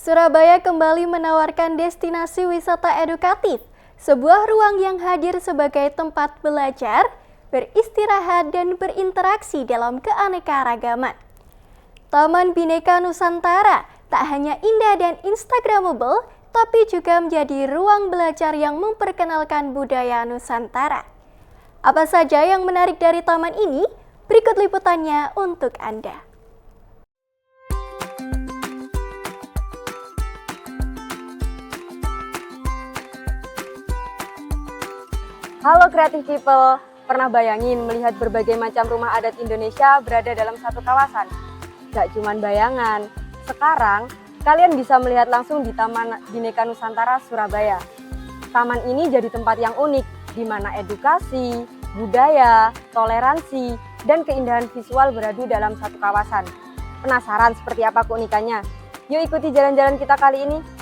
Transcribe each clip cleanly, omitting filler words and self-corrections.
Surabaya kembali menawarkan destinasi wisata edukatif, sebuah ruang yang hadir sebagai tempat belajar, beristirahat, dan berinteraksi dalam keanekaragaman. Taman Bhinneka Nusantara tak hanya indah dan instagramable, tapi juga menjadi ruang belajar yang memperkenalkan budaya Nusantara. Apa saja yang menarik dari taman ini? Berikut liputannya untuk Anda. Halo Creative People, pernah bayangin melihat berbagai macam rumah adat Indonesia berada dalam satu kawasan? Gak cuman bayangan, sekarang kalian bisa melihat langsung di Taman Bhinneka Nusantara, Surabaya. Taman ini jadi tempat yang unik, di mana edukasi, budaya, toleransi, dan keindahan visual beradu dalam satu kawasan. Penasaran seperti apa keunikannya? Yuk ikuti jalan-jalan kita kali ini.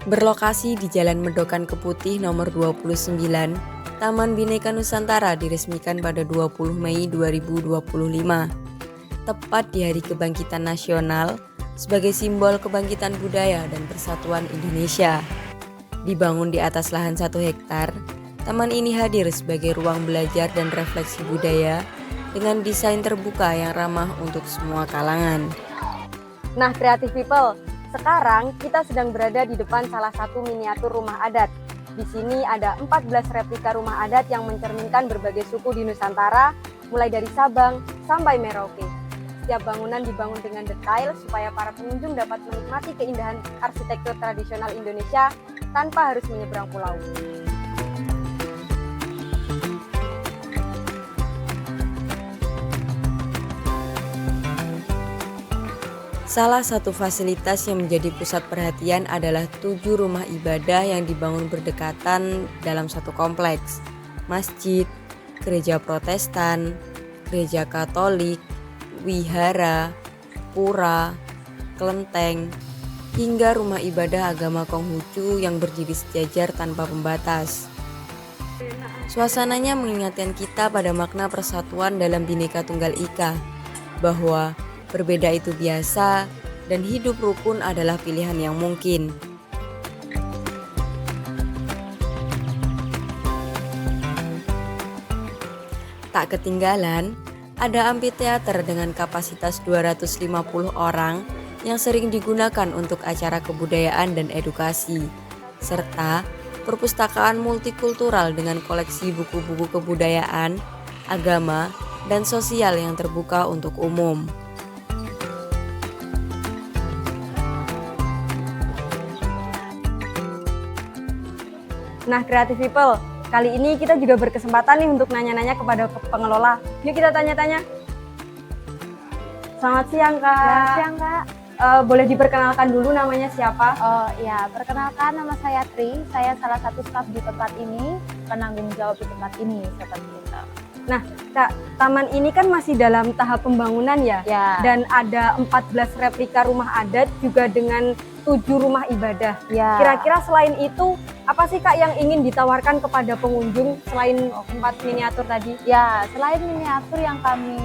Berlokasi di Jalan Medokan Keputih nomor 29, Taman Bhinneka Nusantara diresmikan pada 20 Mei 2025, tepat di Hari Kebangkitan Nasional sebagai simbol kebangkitan budaya dan persatuan Indonesia. Dibangun di atas lahan 1 hektar, taman ini hadir sebagai ruang belajar dan refleksi budaya dengan desain terbuka yang ramah untuk semua kalangan. Nah, Creative People, sekarang kita sedang berada di depan salah satu miniatur rumah adat. Di sini ada 14 replika rumah adat yang mencerminkan berbagai suku di Nusantara, mulai dari Sabang sampai Merauke. Setiap bangunan dibangun dengan detail supaya para pengunjung dapat menikmati keindahan arsitektur tradisional Indonesia tanpa harus menyeberang pulau. Salah satu fasilitas yang menjadi pusat perhatian adalah 7 rumah ibadah yang dibangun berdekatan dalam satu kompleks. Masjid, gereja Protestan, gereja Katolik, wihara, pura, kelenteng, hingga rumah ibadah agama Konghucu yang berdiri sejajar tanpa pembatas. Suasananya mengingatkan kita pada makna persatuan dalam Bhinneka Tunggal Ika, bahwa berbeda itu biasa, dan hidup rukun adalah pilihan yang mungkin. Tak ketinggalan, ada amphitheater dengan kapasitas 250 orang yang sering digunakan untuk acara kebudayaan dan edukasi, serta perpustakaan multikultural dengan koleksi buku-buku kebudayaan, agama, dan sosial yang terbuka untuk umum. Nah, Creative People, kali ini kita juga berkesempatan nih untuk nanya-nanya kepada pengelola. Yuk kita tanya-tanya. Selamat siang, Kak. Selamat siang, Kak. Boleh diperkenalkan dulu namanya siapa? Oh ya, perkenalkan nama saya Tri. Saya salah satu staf di tempat ini, penanggung jawab di tempat ini, seperti itu. Nah, Kak, taman ini kan masih dalam tahap pembangunan ya? Ya. Dan ada 14 replika rumah adat juga dengan 7 rumah ibadah. Ya. Kira-kira selain itu, apa sih Kak yang ingin ditawarkan kepada pengunjung selain 4 miniatur tadi? Ya, selain miniatur yang kami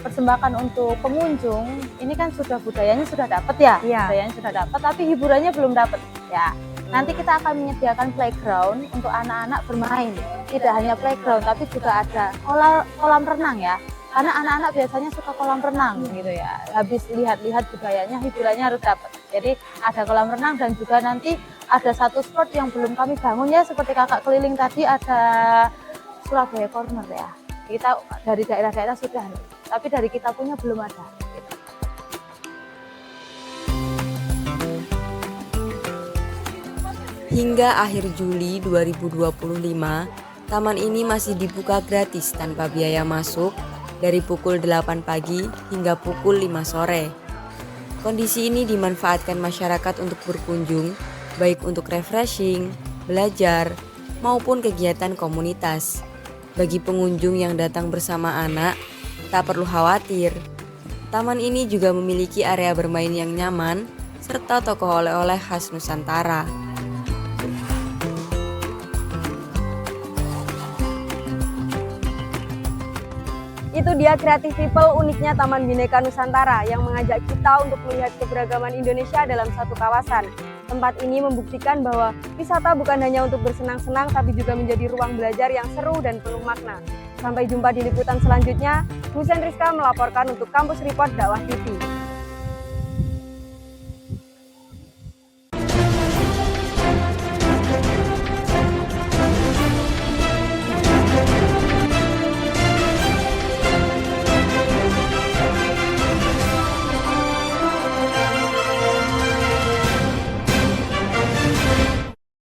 persembahkan untuk pengunjung, ini kan sudah budayanya sudah dapat ya? Iya. Budayanya sudah dapat, tapi hiburannya belum dapat ya. Nanti kita akan menyediakan playground untuk anak-anak bermain. Tidak hanya playground, tapi juga ada kolam renang ya. Karena anak-anak biasanya suka kolam renang gitu ya. Habis lihat-lihat budayanya, hiburannya harus dapat. Jadi ada kolam renang dan juga nanti ada satu spot yang belum kami bangun ya. Seperti kakak keliling tadi ada Surabaya Corner ya. Kita dari daerah-daerah sudah, tapi dari kita punya belum ada. Gitu. Hingga akhir Juli 2025, taman ini masih dibuka gratis tanpa biaya masuk dari pukul 8 pagi hingga pukul 5 sore. Kondisi ini dimanfaatkan masyarakat untuk berkunjung, baik untuk refreshing, belajar, maupun kegiatan komunitas. Bagi pengunjung yang datang bersama anak, tak perlu khawatir. Taman ini juga memiliki area bermain yang nyaman, serta toko oleh-oleh khas Nusantara. Itu dia Creative People, uniknya Taman Bhinneka Nusantara yang mengajak kita untuk melihat keberagaman Indonesia dalam satu kawasan. Tempat ini membuktikan bahwa wisata bukan hanya untuk bersenang-senang, tapi juga menjadi ruang belajar yang seru dan penuh makna. Sampai jumpa di liputan selanjutnya. Husen Rizka melaporkan untuk Kampus Report Dakwah TV.